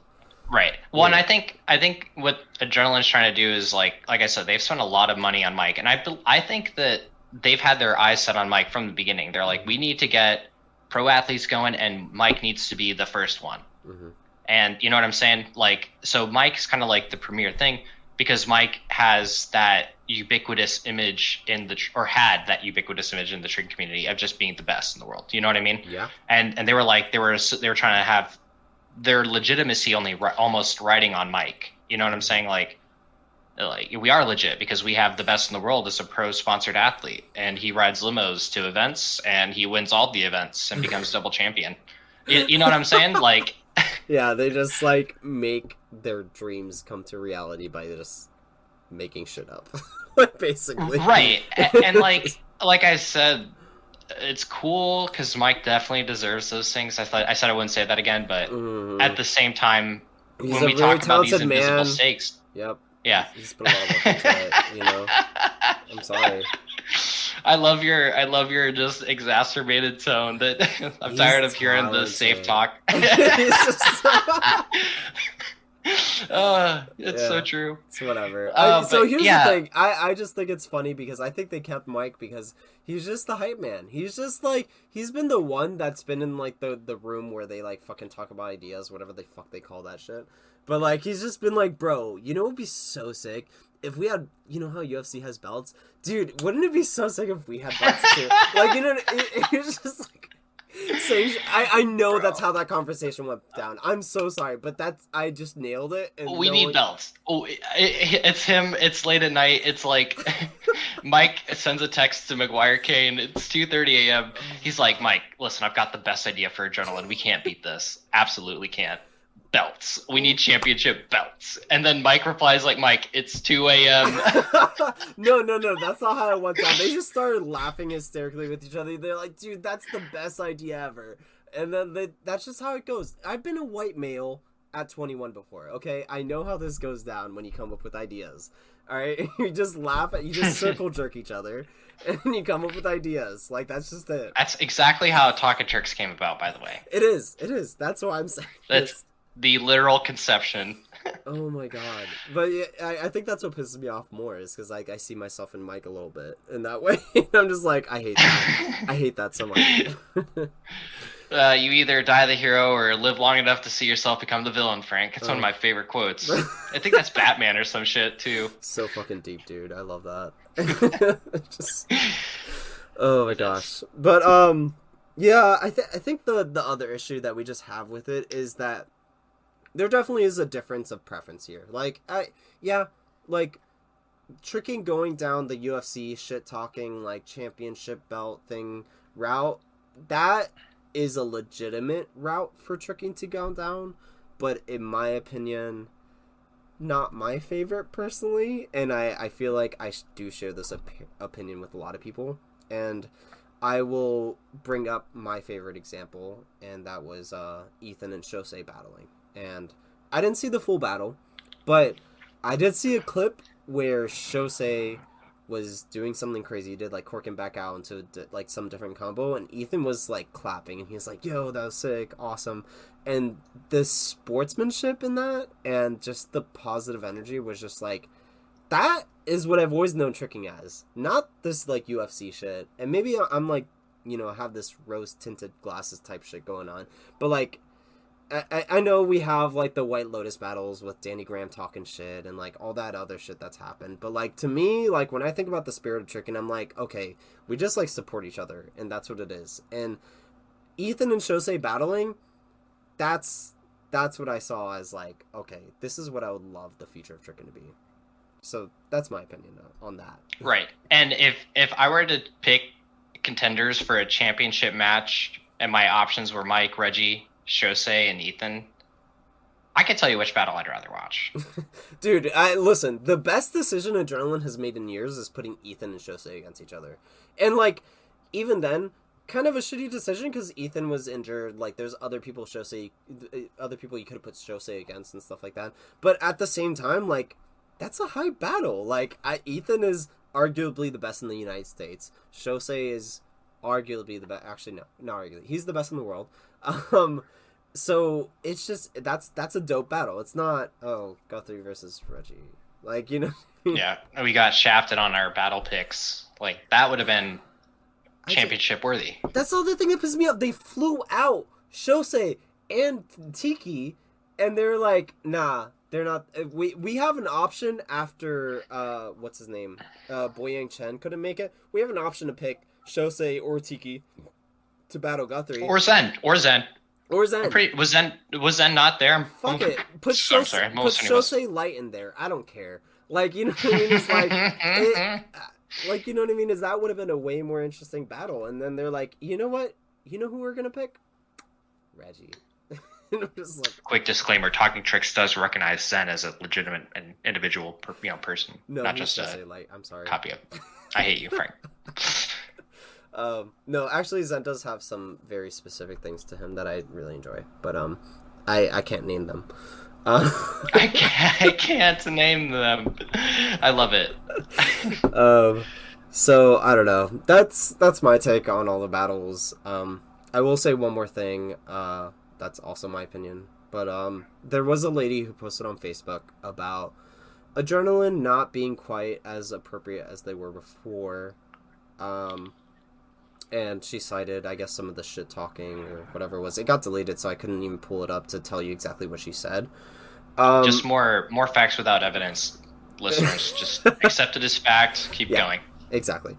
[SPEAKER 1] Right. Well, and
[SPEAKER 2] Yeah.
[SPEAKER 1] I think what Adrenaline's trying to do is like I said, they've spent a lot of money on Mike, and I think that they've had their eyes set on Mike from the beginning. They're like, we need to get pro athletes going, and Mike needs to be the first one.
[SPEAKER 2] Mhm.
[SPEAKER 1] And you know what I'm saying? Like, so Mike's kind of like the premier thing because Mike has that ubiquitous image or had that ubiquitous image in the tricking community of just being the best in the world. You know what I mean?
[SPEAKER 2] Yeah.
[SPEAKER 1] And they were like they were trying to have their legitimacy only almost riding on Mike. You know what I'm saying? Like we are legit because we have the best in the world as a pro sponsored athlete, and he rides limos to events and he wins all the events and becomes double champion. You know what I'm saying? Like,
[SPEAKER 2] Yeah, they just like make their dreams come to reality by just making shit up. Like, basically.
[SPEAKER 1] right. And like I said, it's cool because Mike definitely deserves those things. I said I wouldn't say that again, but
[SPEAKER 2] Mhm.
[SPEAKER 1] at the same time,
[SPEAKER 2] He's
[SPEAKER 1] when
[SPEAKER 2] a
[SPEAKER 1] we
[SPEAKER 2] really
[SPEAKER 1] talk about these
[SPEAKER 2] talented
[SPEAKER 1] invisible
[SPEAKER 2] man.
[SPEAKER 1] stakes,
[SPEAKER 2] Yep.
[SPEAKER 1] yeah.
[SPEAKER 2] He's put a lot of work into it, you know. I'm sorry.
[SPEAKER 1] I love your just exacerbated tone. That I'm
[SPEAKER 2] He's
[SPEAKER 1] tired of hearing the safe
[SPEAKER 2] talented.
[SPEAKER 1] talk.
[SPEAKER 2] He's just
[SPEAKER 1] It's
[SPEAKER 2] Yeah.
[SPEAKER 1] so true.
[SPEAKER 2] It's whatever. So
[SPEAKER 1] But
[SPEAKER 2] here's
[SPEAKER 1] yeah.
[SPEAKER 2] the thing. I just think it's funny because I think they kept Mike because he's just the hype man. He's just like, he's been the one that's been in like the room where they like fucking talk about ideas, whatever the fuck they call that shit. But like, he's just been like, bro, you know what would be so sick? If we had, you know how UFC has belts? Dude, wouldn't it be so sick if we had belts too? Like, you know, it's just like, I know
[SPEAKER 1] Bro.
[SPEAKER 2] that's how that conversation went down. I'm so sorry, but I just nailed it. And
[SPEAKER 1] We need belts. Oh, it's him. It's late at night. It's like Mike sends a text to McGuire Kane. It's 2:30 a.m. He's like, Mike, listen, I've got the best idea for adrenaline. We can't beat this. Absolutely can't. Belts. We need championship belts. And then Mike replies like, Mike, it's 2 a.m.
[SPEAKER 2] No, that's not how it went down. They just started laughing hysterically with each other. They're like, dude, that's the best idea ever. And then that's just how it goes. I've been a white male at 21 before, okay? I know how this goes down when you come up with ideas. All right, you just laugh at, you just circle jerk each other, and you come up with ideas. Like that's just it.
[SPEAKER 1] That's exactly how Talking Tricks came about, by the way.
[SPEAKER 2] It is. It is. That's why I'm saying
[SPEAKER 1] That's
[SPEAKER 2] this.
[SPEAKER 1] the literal conception.
[SPEAKER 2] Oh my god! But yeah, I think that's what pisses me off more is because like I see myself in Mike a little bit in that way. I'm just like I hate that. I hate that so much.
[SPEAKER 1] You either die the hero or live long enough to see yourself become the villain, Frank. It's one of my favorite quotes. I think that's Batman or some shit too.
[SPEAKER 2] So fucking deep, dude. I love that. Just, oh my gosh. But yeah, I think the other issue that we just have with it is that there definitely is a difference of preference here. Like like tricking going down the UFC shit talking like championship belt thing route, that is a legitimate route for tricking to go down, but in my opinion, not my favorite personally, and I feel like I do share this opinion with a lot of people, and I will bring up my favorite example, and that was Ethan and Shosei battling. And I didn't see the full battle, but I did see a clip where Shosei was doing something crazy. He did like cork him back out into like some different combo, and Ethan was like clapping, and he was like, "Yo, that was sick, awesome." And the sportsmanship in that, and just the positive energy was just like, that is what I've always known tricking as. Not this like UFC shit. And maybe I'm like, you know, have this rose tinted glasses type shit going on, but like, I know we have like the White Lotus battles with Danny Graham talking shit and like all that other shit that's happened, but like to me, like when I think about the spirit of tricking, I'm like, okay, we just like support each other, and that's what it is. And Ethan and Shosei battling, that's what I saw as like, okay, this is what I would love the future of tricking to be. So that's my opinion on that.
[SPEAKER 1] Right. And if I were to pick contenders for a championship match and my options were Mike, Reggie, Shosei, and Ethan, I could tell you which battle I'd rather watch.
[SPEAKER 2] Dude, listen, the best decision Adrenaline has made in years is putting Ethan and Shosei against each other. And like, even then, kind of a shitty decision because Ethan was injured. Like, there's other people you could have put Shosei against and stuff like that. But at the same time, like, that's a high battle. Like, Ethan is arguably the best in the United States. Shosei is arguably the best. Actually, no, not arguably. He's the best in the world. So it's just that's a dope battle. It's not Guthrie versus Reggie. Like, you know.
[SPEAKER 1] Yeah, we got shafted on our battle picks. Like, that would have been championship worthy.
[SPEAKER 2] That's the other thing that pisses me off. They flew out Shosei and Tiki, and they're like, nah, they're not. We have an option after what's his name, Boyang Chen couldn't make it. We have an option to pick Shosei or Tiki to battle Guthrie.
[SPEAKER 1] Or Zen. Was Zen not there?
[SPEAKER 2] Fuck it. Put Shosei Light in there. I don't care. Like, you know what I mean? It's like, like, you know what I mean? Is that would have been a way more interesting battle. And then they're like, you know what? You know who we're gonna pick? Reggie. Just like,
[SPEAKER 1] quick disclaimer: Talking Tricks does recognize Zen as a legitimate and individual, person, not just a
[SPEAKER 2] Light. I'm sorry.
[SPEAKER 1] Copy of. I hate you, Frank.
[SPEAKER 2] No, actually, Zen does have some very specific things to him that I really enjoy, but I can't name them.
[SPEAKER 1] I can't name them. I love it.
[SPEAKER 2] So I don't know. That's my take on all the battles. I will say one more thing. That's also my opinion, but there was a lady who posted on Facebook about Adrenaline not being quite as appropriate as they were before. And she cited, I guess, some of the shit talking or whatever it was. It got deleted, so I couldn't even pull it up to tell you exactly what she said.
[SPEAKER 1] Just more facts without evidence, listeners. Just accept it as fact. Keep going.
[SPEAKER 2] Exactly.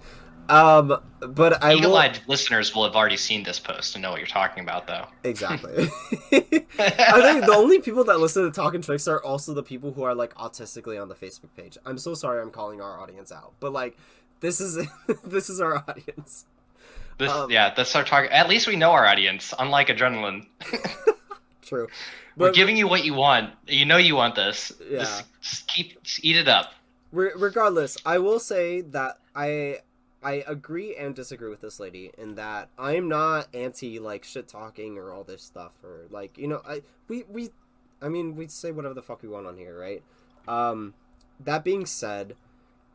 [SPEAKER 2] But
[SPEAKER 1] eagle-eyed listeners will have already seen this post and know what you're talking about, though.
[SPEAKER 2] Exactly. I think the only people that listen to Talking Tricks are also the people who are like autistically on the Facebook page. I'm so sorry I'm calling our audience out, but like, this is our audience.
[SPEAKER 1] That's our target. At least we know our audience, unlike Adrenaline.
[SPEAKER 2] True.
[SPEAKER 1] We're giving you what you want. You know you want this.
[SPEAKER 2] Yeah.
[SPEAKER 1] Just eat it up.
[SPEAKER 2] Regardless, I will say that I agree and disagree with this lady in that I'm not anti like shit talking or all this stuff or like, you know, we say whatever the fuck we want on here, right? that being said,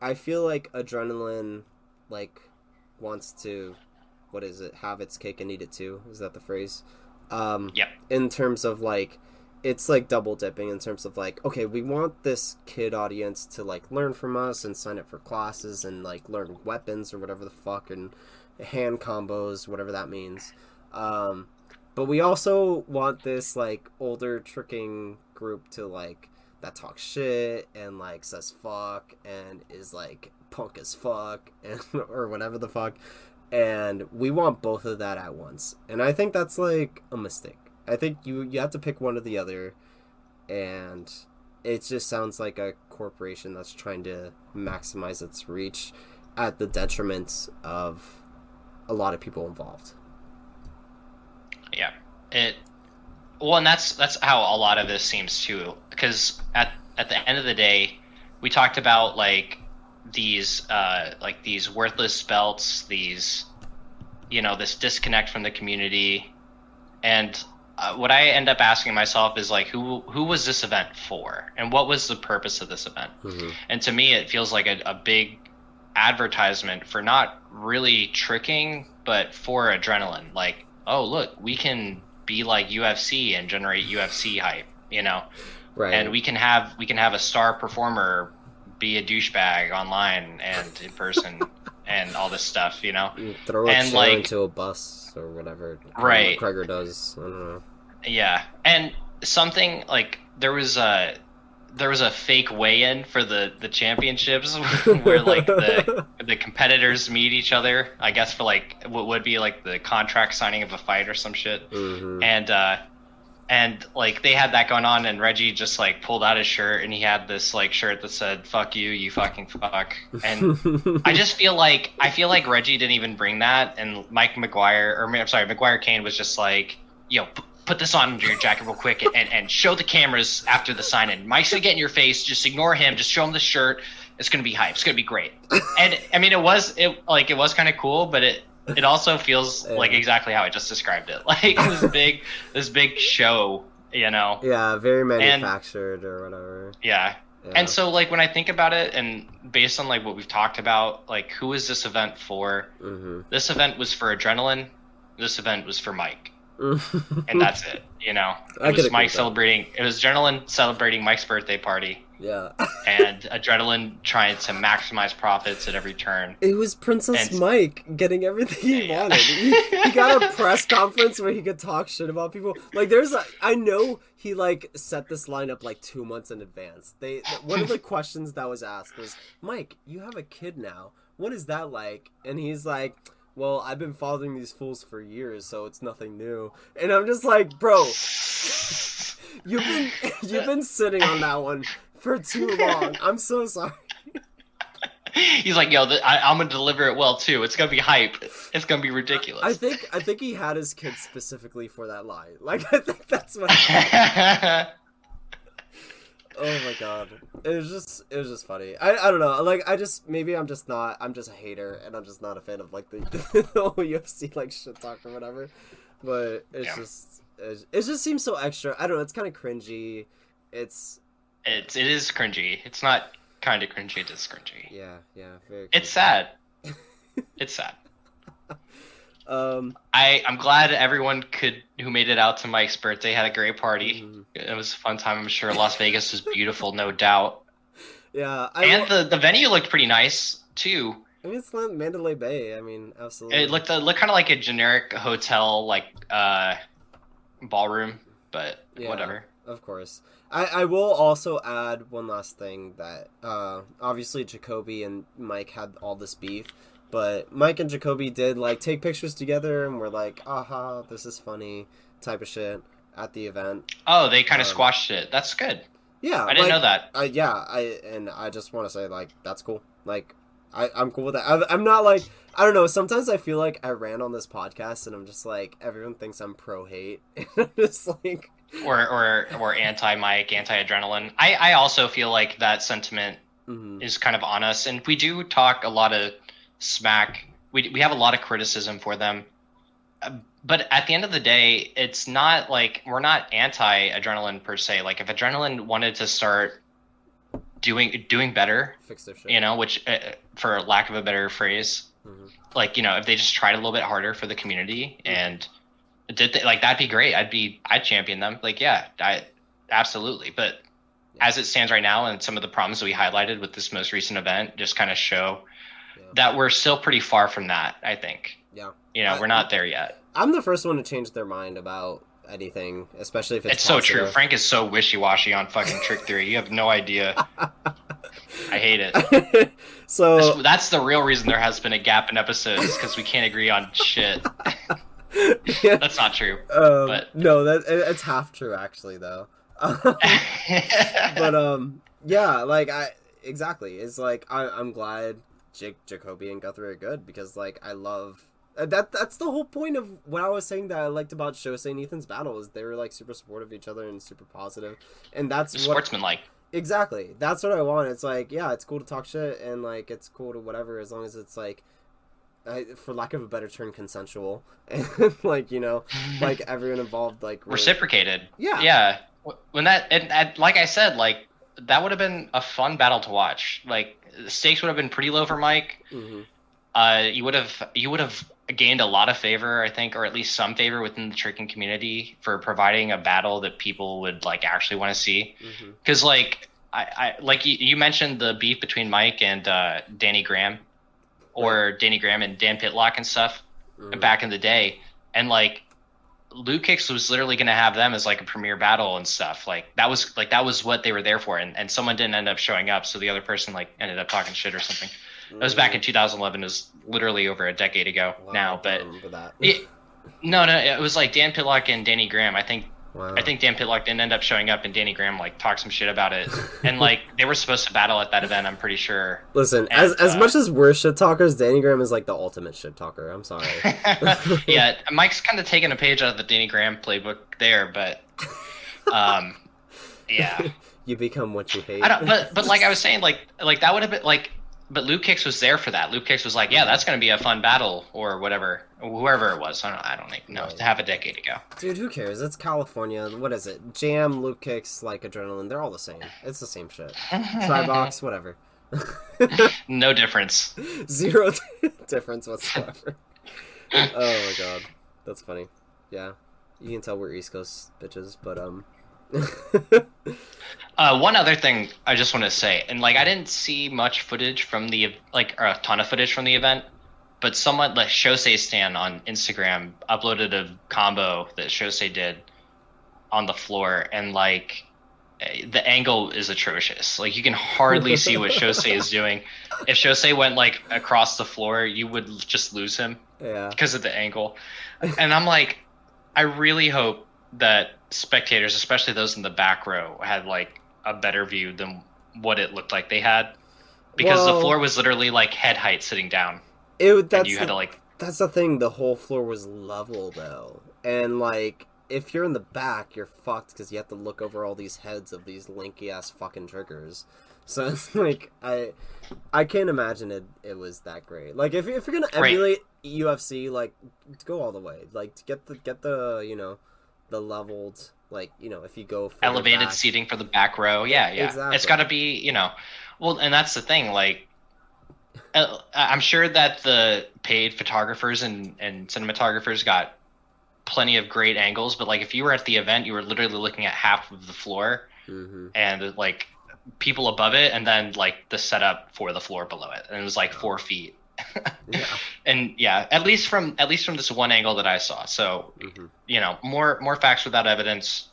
[SPEAKER 2] I feel like adrenaline, like, wants to, what is it, have its cake and eat it too? Is that the phrase?
[SPEAKER 1] Yep.
[SPEAKER 2] In terms of, like, it's like double dipping in terms of, like, okay, we want this kid audience to, like, learn from us and sign up for classes and, like, learn weapons or whatever the fuck and hand combos, whatever that means. But we also want this, like, older tricking group to, like, that talks shit and, like, says fuck and is, like, punk as fuck and or whatever the fuck. And we want both of that at once. And I think that's, like, a mistake. I think you have to pick one or the other. And it just sounds like a corporation that's trying to maximize its reach at the detriment of a lot of people involved.
[SPEAKER 1] Yeah. It Well, and that's how a lot of this seems too, because at the end of the day, we talked about these worthless belts, these, this disconnect from the community, and what I end up asking myself is like, who was this event for, and what was the purpose of this event?
[SPEAKER 2] Mm-hmm.
[SPEAKER 1] And to me, it feels like a big advertisement for not really tricking, but for adrenaline. Like, oh look, we can be like UFC and generate UFC hype,
[SPEAKER 2] Right.
[SPEAKER 1] and we can have a star performer be a douchebag online and in person and all this stuff,
[SPEAKER 2] Throw a
[SPEAKER 1] and
[SPEAKER 2] chair into a bus or whatever.
[SPEAKER 1] Right.
[SPEAKER 2] McGregor does. I don't know.
[SPEAKER 1] Yeah, and something like there was a fake weigh-in for the championships where like the competitors meet each other, I guess, for like what would be like the contract signing of a fight or some shit.
[SPEAKER 2] Mm-hmm.
[SPEAKER 1] And like they had that going on, and Reggie just like pulled out his shirt and he had this like shirt that said "fuck you, you fucking fuck." And I feel like Reggie didn't even bring that, and McGuire Kane was just like, yo, put this on your jacket real quick and show the cameras after the sign in. Mike's gonna get in your face, just ignore him, just show him the shirt. It's gonna be hype, it's gonna be great. And I mean, it was kind of cool, but it also feels like exactly how I just described it. Like this big show,
[SPEAKER 2] Yeah, very manufactured or whatever.
[SPEAKER 1] Yeah. And so like when I think about it, and based on like what we've talked about, like who is this event for?
[SPEAKER 2] Mm-hmm.
[SPEAKER 1] This event was for adrenaline. This event was for Mike. And that's it, It was Mike celebrating. It was adrenaline celebrating Mike's birthday party.
[SPEAKER 2] Yeah.
[SPEAKER 1] And adrenaline trying to maximize profits at every turn.
[SPEAKER 2] It was Princess Mike getting everything he wanted. He got a press conference where he could talk shit about people. Like, I know he, like, set this lineup, like, 2 months in advance. One of the questions that was asked was, Mike, you have a kid now. What is that like? And he's like, well, I've been following these fools for years, so it's nothing new. And I'm just like, bro, you've been sitting on that one for too long. I'm so sorry.
[SPEAKER 1] He's like, yo, I'm gonna deliver it well too. It's gonna be hype. It's gonna be ridiculous.
[SPEAKER 2] I think he had his kids specifically for that line. Like, I think that's what happened. Oh my god, it was just funny. I don't know. Like, I'm just a hater, and I'm just not a fan of like the whole UFC like shit talk or whatever. But it just seems so extra. I don't know. It's kind of cringy. It
[SPEAKER 1] is cringy. It's not kind of cringy. It is cringy.
[SPEAKER 2] Yeah, very. Cringy.
[SPEAKER 1] It's sad. It's sad. I'm glad everyone who made it out to Mike's birthday had a great party. Mm-hmm. It was a fun time. I'm sure Las Vegas was beautiful, no doubt.
[SPEAKER 2] Yeah,
[SPEAKER 1] the venue looked pretty nice too.
[SPEAKER 2] I mean, it's Mandalay Bay. I mean, absolutely.
[SPEAKER 1] It looked kind of like a generic hotel, like ballroom, but whatever.
[SPEAKER 2] Of course. I will also add one last thing that obviously Jacoby and Mike had all this beef, but Mike and Jacoby did like take pictures together and were like, aha, this is funny type of shit at the event.
[SPEAKER 1] Oh, they kind of squashed it. That's good.
[SPEAKER 2] Yeah.
[SPEAKER 1] I didn't know that.
[SPEAKER 2] I just want to say, like, that's cool. Like, I'm cool with that. I'm not like, I don't know, sometimes I feel like I ran on this podcast and I'm just like, everyone thinks I'm pro-hate. And I'm just like...
[SPEAKER 1] Or anti-Mike, anti-adrenaline. I also feel like that sentiment is kind of on us. And we do talk a lot of smack. We have a lot of criticism for them. But at the end of the day, it's not like we're not anti-adrenaline per se. Like if adrenaline wanted to start doing better,
[SPEAKER 2] Fix their shit.
[SPEAKER 1] you know, which for lack of a better phrase, like, you know, if they just tried a little bit harder for the community and like, that'd be great. I'd champion them. Like, yeah, I absolutely. But as it stands right now, and some of the problems that we highlighted with this most recent event just kind of show that we're still pretty far from that, I think.
[SPEAKER 2] Yeah.
[SPEAKER 1] You know, we're not there yet.
[SPEAKER 2] I'm the first one to change their mind about anything, especially if it's
[SPEAKER 1] so true. Frank is so wishy-washy on fucking trick theory. You have no idea. I hate it.
[SPEAKER 2] So
[SPEAKER 1] that's the real reason there has been a gap in episodes, because we can't agree on shit.
[SPEAKER 2] Yeah.
[SPEAKER 1] That's not true.
[SPEAKER 2] But no, it's half true actually, though. But yeah, like exactly. It's like I'm glad Jacoby and Guthrie are good, because like I love that's the whole point of what I was saying that I liked about Shosei and Ethan's battle, is they were like super supportive of each other and super positive, and that's
[SPEAKER 1] sportsmanlike.
[SPEAKER 2] Exactly. That's what I want. It's like, yeah, it's cool to talk shit, and like it's cool to whatever, as long as it's like, for lack of a better term, consensual, and like, you know, like everyone involved like really...
[SPEAKER 1] reciprocated.
[SPEAKER 2] Yeah.
[SPEAKER 1] When and like I said, like that would have been a fun battle to watch. Like the stakes would have been pretty low for Mike. You would have gained a lot of favor, I think, or at least some favor within the tricking community for providing a battle that people would like actually want to see. Because like I like you mentioned the beef between Mike and Danny Graham, or Danny Graham and Dan Pitlock and stuff back in the day, and like Luke Kicks was literally going to have them as like a premier battle and stuff. Like that was what they were there for, and someone didn't end up showing up, so the other person like ended up talking shit or something. It was back in 2011. It was literally over a decade ago now, but it was like Dan Pitlock and Danny Graham. I think Dan Pitlock didn't end up showing up, and Danny Graham like talked some shit about it, and like they were supposed to battle at that event, I'm pretty sure.
[SPEAKER 2] Listen, as much as we're shit talkers, Danny Graham is like the ultimate shit talker. I'm sorry.
[SPEAKER 1] Yeah, Mike's kind of taking a page out of the Danny Graham playbook there, but yeah.
[SPEAKER 2] You become what you hate.
[SPEAKER 1] But like I was saying, like that would have been like. But Luke Kicks was there for that. Luke Kicks was like, yeah, that's going to be a fun battle, or whatever, whoever it was. I don't even know. Half a decade ago.
[SPEAKER 2] Dude, who cares? It's California. What is it? Jam, Luke Kicks, like Adrenaline. They're all the same. It's the same shit. Trybox, whatever.
[SPEAKER 1] No difference.
[SPEAKER 2] Zero difference whatsoever. Oh my god, that's funny. Yeah, you can tell we're East Coast bitches, but
[SPEAKER 1] one other thing I just want to say, and like I didn't see much footage from the or a ton of footage from the event, but someone like Shosei Stan on Instagram uploaded a combo that Shosei did on the floor, and like the angle is atrocious. Like you can hardly see what Shosei is doing. If Shosei went like across the floor, you would just lose him because of the angle. And I'm like, I really hope that spectators, especially those in the back row, had like a better view than what it looked like they had, because the floor was literally like head height sitting down.
[SPEAKER 2] That's the thing. The whole floor was level though, and like if you're in the back, you're fucked because you have to look over all these heads of these lanky ass fucking triggers. So it's like I can't imagine it was that great. Like if you're gonna emulate UFC, like go all the way. Like to get the you know, the leveled, like, you know, if you go
[SPEAKER 1] elevated
[SPEAKER 2] back.
[SPEAKER 1] seating for the back row. Yeah.
[SPEAKER 2] Exactly.
[SPEAKER 1] It's got to be, you know, well, and that's the thing. Like, I'm sure that the paid photographers and cinematographers got plenty of great angles, but like if you were at the event, you were literally looking at half of the floor and like people above it, and then like the setup for the floor below it, and it was like 4 feet. And at least from this one angle that I saw. So you know, more facts without evidence.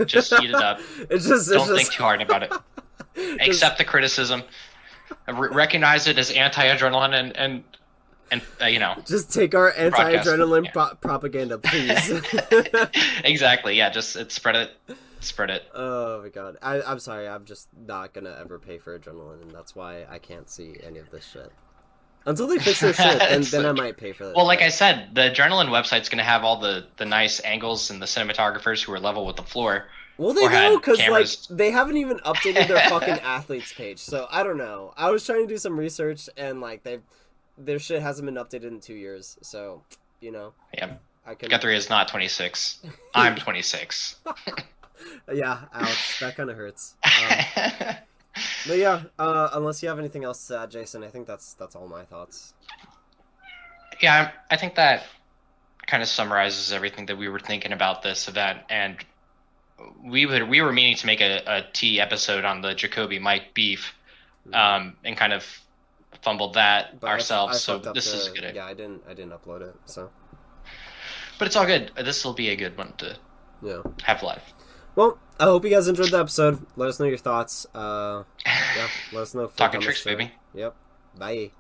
[SPEAKER 1] Just eat it up. Don't think too hard about it. Accept the criticism. Recognize it as anti-adrenaline and you know.
[SPEAKER 2] Just take our anti-adrenaline propaganda, please.
[SPEAKER 1] Exactly. Yeah. Just spread it.
[SPEAKER 2] Oh my god. I'm sorry. I'm just not gonna ever pay for adrenaline, and that's why I can't see any of this shit. Until they fix their shit, and then I might pay for that.
[SPEAKER 1] Well, like I said, the Adrenaline website's going to have all the nice angles and the cinematographers who are level with the floor.
[SPEAKER 2] Well, they know, because like they haven't even updated their fucking athletes page. So I don't know. I was trying to do some research, and like their shit hasn't been updated in 2 years. So, you know.
[SPEAKER 1] Yeah. Guthrie is not 26. I'm 26.
[SPEAKER 2] Yeah, ouch. That kind of hurts. But yeah, unless you have anything else to add, Jason, I think that's all my thoughts.
[SPEAKER 1] Yeah, I think that kind of summarizes everything that we were thinking about this event. And we were meaning to make a tea episode on the Jacoby Mike beef, and kind of fumbled that
[SPEAKER 2] But
[SPEAKER 1] ourselves.
[SPEAKER 2] I
[SPEAKER 1] So
[SPEAKER 2] fucked up
[SPEAKER 1] this is good.
[SPEAKER 2] yeah, I didn't upload it, so
[SPEAKER 1] But it's all good. This will be a good one to
[SPEAKER 2] yeah.
[SPEAKER 1] have live.
[SPEAKER 2] Well, I hope you guys enjoyed the episode. Let us know your thoughts. Yeah, let us know.
[SPEAKER 1] Talking tricks, baby.
[SPEAKER 2] Yep. Bye.